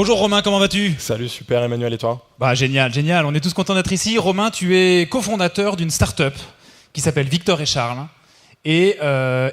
Bonjour Romain, comment vas-tu? Salut, super Emmanuel, et toi? Bah génial, génial, on est tous contents d'être ici. Romain, tu es cofondateur d'une start-up qui s'appelle Victor et Charles. Et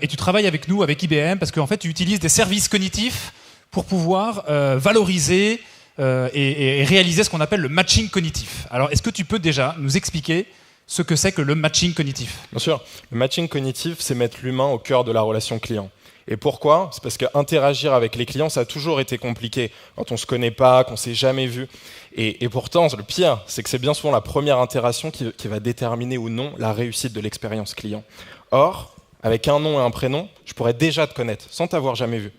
tu travailles avec nous, avec IBM, parce qu'en fait tu utilises des services cognitifs pour pouvoir valoriser et réaliser ce qu'on appelle le matching cognitif. Alors est-ce que tu peux déjà nous expliquer ce que c'est que le matching cognitif? Bien sûr, le matching cognitif, c'est mettre l'humain au cœur de la relation client. Et pourquoi? C'est parce qu'interagir avec les clients, ça a toujours été compliqué. Quand on ne se connaît pas, qu'on ne s'est jamais vu. Et pourtant, le pire, c'est que c'est bien souvent la première interaction qui va déterminer ou non la réussite de l'expérience client. Or, avec un nom et un prénom, je pourrais déjà te connaître, sans t'avoir jamais vu.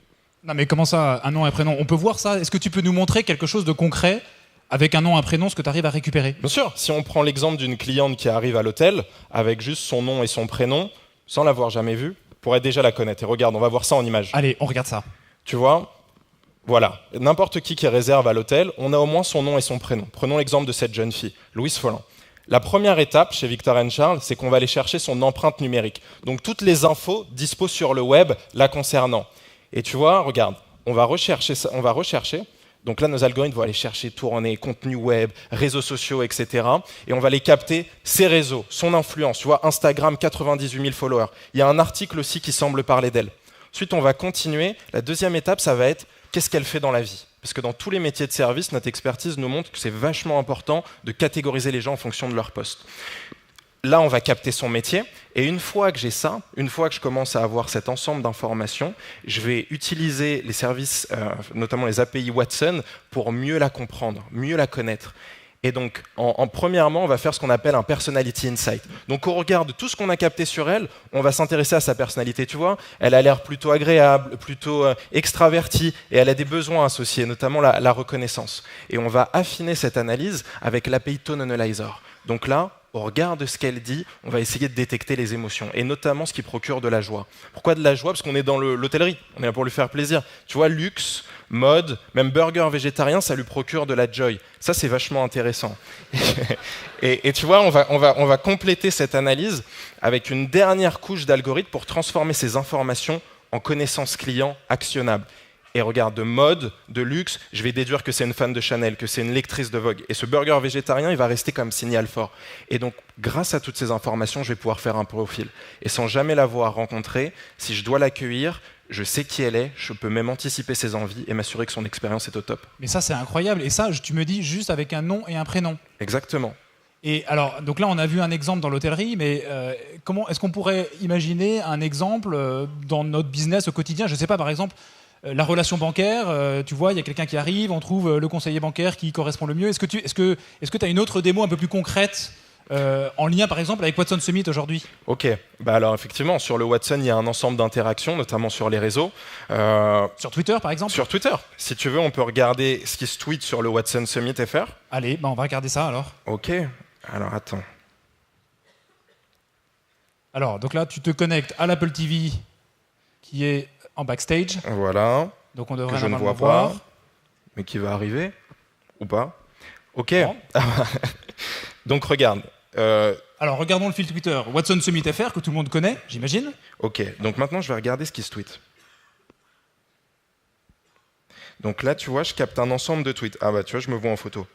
Non mais comment ça, un nom et un prénom? On peut voir ça? Est-ce que tu peux nous montrer quelque chose de concret avec un nom et un prénom, ce que tu arrives à récupérer? Bien sûr, si on prend l'exemple d'une cliente qui arrive à l'hôtel, avec juste son nom et son prénom, sans l'avoir jamais vue, on pourrait déjà la connaître. Et regarde, on va voir ça en image. Allez, on regarde ça. Tu vois? Voilà. N'importe qui réserve à l'hôtel, on a au moins son nom et son prénom. Prenons l'exemple de cette jeune fille, Louise Folland. La première étape chez Victor & Charles, c'est qu'on va aller chercher son empreinte numérique. Donc toutes les infos dispo sur le web la concernant. Et tu vois, regarde, on va rechercher. Donc là, nos algorithmes vont aller chercher tournées, contenu web, réseaux sociaux, etc. Et on va les capter, ses réseaux, son influence. Tu vois, Instagram, 98 000 followers. Il y a un article aussi qui semble parler d'elle. Ensuite, on va continuer. La deuxième étape, ça va être qu'est-ce qu'elle fait dans la vie? Parce que dans tous les métiers de service, notre expertise nous montre que c'est vachement important de catégoriser les gens en fonction de leur poste. Là, on va capter son métier, et une fois que j'ai ça, une fois que je commence à avoir cet ensemble d'informations, je vais utiliser les services, notamment les API Watson, pour mieux la comprendre, mieux la connaître. Et donc, premièrement, on va faire ce qu'on appelle un personality insight. Donc, on regarde tout ce qu'on a capté sur elle, on va s'intéresser à sa personnalité. Tu vois, elle a l'air plutôt agréable, plutôt extravertie, et elle a des besoins associés, notamment la reconnaissance. Et on va affiner cette analyse avec l'API Tone Analyzer. Donc là, au regard de ce qu'elle dit, on va essayer de détecter les émotions, et notamment ce qui procure de la joie. Pourquoi de la joie? Parce qu'on est dans l'hôtellerie, on est là pour lui faire plaisir. Tu vois, luxe, mode, même burger végétarien, ça lui procure de la joy. Ça, c'est vachement intéressant. Et tu vois, on va compléter cette analyse avec une dernière couche d'algorithme pour transformer ces informations en connaissances clients actionnables. Et regarde, de mode, de luxe, je vais déduire que c'est une fan de Chanel, que c'est une lectrice de Vogue. Et ce burger végétarien, il va rester comme signal fort. Et donc, grâce à toutes ces informations, je vais pouvoir faire un profil. Et sans jamais l'avoir rencontrée, si je dois l'accueillir, je sais qui elle est, je peux même anticiper ses envies et m'assurer que son expérience est au top. Mais ça, c'est incroyable. Et ça, tu me dis juste avec un nom et un prénom. Exactement. Et alors, donc là, on a vu un exemple dans l'hôtellerie, mais comment est-ce qu'on pourrait imaginer un exemple dans notre business au quotidien? Je ne sais pas, par exemple, la relation bancaire, tu vois, il y a quelqu'un qui arrive, on trouve le conseiller bancaire qui correspond le mieux. Est-ce que tu as une autre démo un peu plus concrète en lien, par exemple, avec Watson Summit aujourd'hui? Ok, alors effectivement, sur le Watson, il y a un ensemble d'interactions, notamment sur les réseaux. Sur Twitter, par exemple? Sur Twitter. Si tu veux, on peut regarder ce qui se tweet sur le Watson Summit FR. Allez, on va regarder ça alors. Ok, alors attends. Alors, donc là, tu te connectes à l'Apple TV qui est en backstage. Voilà. Donc on devrait que je ne vois voir. pas, mais qui va arriver, ou pas. Ok. Bon. Donc regarde. Alors regardons le fil Twitter. Watson Summit FR, que tout le monde connaît, j'imagine. Ok, donc maintenant je vais regarder ce qui se tweet. Donc là, tu vois, je capte un ensemble de tweets. Ah bah tu vois, je me vois en photo.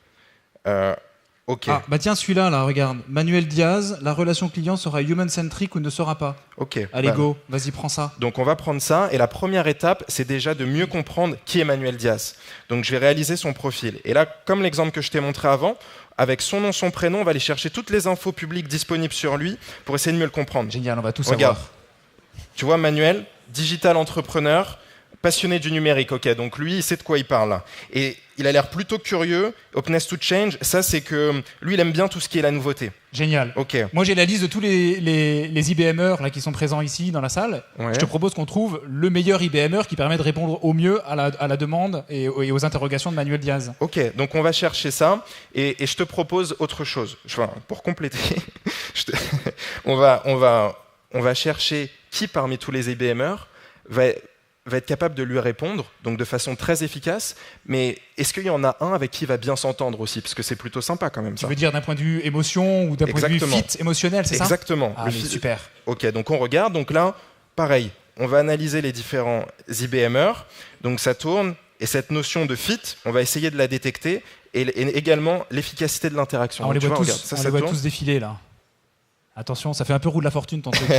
Ok. Ah bah tiens, celui-là, là, regarde. Manuel Diaz, la relation client sera human-centric ou ne sera pas. Ok. Allez, go, vas-y, prends ça. Donc on va prendre ça, et la première étape, c'est déjà de mieux comprendre qui est Manuel Diaz. Donc je vais réaliser son profil. Et là, comme l'exemple que je t'ai montré avant, avec son nom, son prénom, on va aller chercher toutes les infos publiques disponibles sur lui pour essayer de mieux le comprendre. Génial, on va tout Regarde. savoir. Tu vois, Manuel, digital entrepreneur, passionné du numérique. Ok, donc lui, il sait de quoi il parle. Et il a l'air plutôt curieux. Openness to change, ça c'est que lui, il aime bien tout ce qui est la nouveauté. Génial. Ok. Moi, j'ai la liste de tous les IBMers là, qui sont présents ici dans la salle. Ouais. Je te propose qu'on trouve le meilleur IBMer qui permet de répondre au mieux à la demande et aux interrogations de Manuel Diaz. Ok, donc on va chercher ça, et je te propose autre chose. Pour compléter, on va chercher qui parmi tous les IBMers va être capable de lui répondre, donc de façon très efficace, mais est-ce qu'il y en a un avec qui il va bien s'entendre aussi? Parce que c'est plutôt sympa quand même ça. Tu veux dire d'un point de vue émotion ou d'un point de vue fit émotionnel, c'est ça? Exactement. Ah, super. Ok, donc on regarde, donc là, pareil, on va analyser les différents IBMers, donc ça tourne, Et cette notion de fit, on va essayer de la détecter, et également l'efficacité de l'interaction. On les Tu voit, vois, tous, regarde, on les voit tous défiler là. Attention, ça fait un peu roue de la fortune ton truc.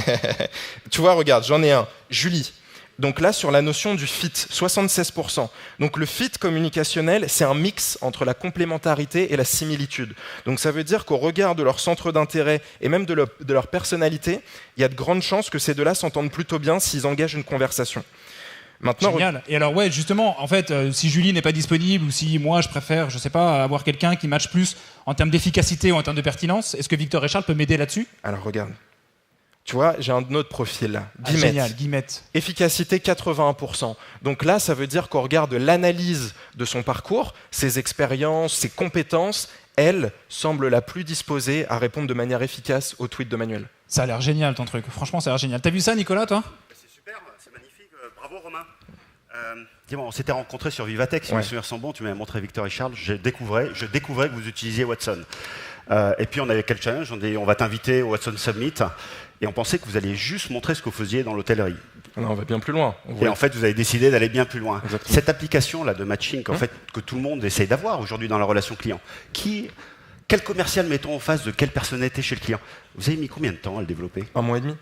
Tu vois, regarde, j'en ai un. Julie. Donc là, sur la notion du fit, 76%. Donc le fit communicationnel, c'est un mix entre la complémentarité et la similitude. Donc ça veut dire qu'au regard de leur centre d'intérêt et même de leur personnalité, il y a de grandes chances que ces deux-là s'entendent plutôt bien s'ils engagent une conversation. Maintenant, génial. Et alors ouais, justement, en fait, si Julie n'est pas disponible ou si moi je préfère, je sais pas, avoir quelqu'un qui matche plus en termes d'efficacité ou en termes de pertinence, est-ce que Victor et Charles peuvent m'aider là-dessus? Alors regarde. Tu vois, j'ai un autre profil là. Génial, Guillemette. Efficacité 81%. Donc là, ça veut dire qu'au regard de l'analyse de son parcours, ses expériences, ses compétences, elle semble la plus disposée à répondre de manière efficace aux tweets de Manuel. Ça a l'air génial ton truc. Franchement, ça a l'air génial. T'as vu ça, Nicolas, toi? C'est super, c'est magnifique. Bravo, Romain. Dis-moi, on s'était rencontrés sur Vivatech, si mes souvenirs sont bons. Tu m'avais montré Victor et Charles. Je découvrais que vous utilisiez Watson. Et puis on avait quel challenge? On va t'inviter au Watson Summit. Et on pensait que vous alliez juste montrer ce que vous faisiez dans l'hôtellerie. Non, on va bien plus loin. Et en fait, vous avez décidé d'aller bien plus loin. Exactement. Cette application-là de matching, que tout le monde essaye d'avoir aujourd'hui dans la relation client, quel commercial mettons en face de quelle personnalité chez le client? Vous avez mis combien de temps à le développer? 1 mois et demi.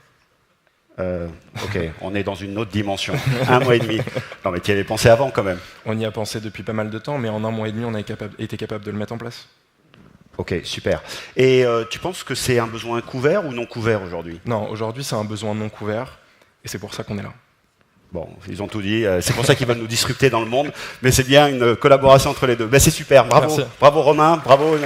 Ok, on est dans une autre dimension. 1 mois et demi. Non, mais tu y avais pensé avant quand même. On y a pensé depuis pas mal de temps, mais en 1 mois et demi, on a été capable de le mettre en place. Ok, super. Et tu penses que c'est un besoin couvert ou non couvert aujourd'hui? Non, aujourd'hui, c'est un besoin non couvert, et c'est pour ça qu'on est là. Bon, ils ont tout dit. C'est pour ça qu'ils veulent nous disrupter dans le monde, mais c'est bien une collaboration entre les deux. Ben, c'est super. Bravo, Merci. bravo Romain, bravo.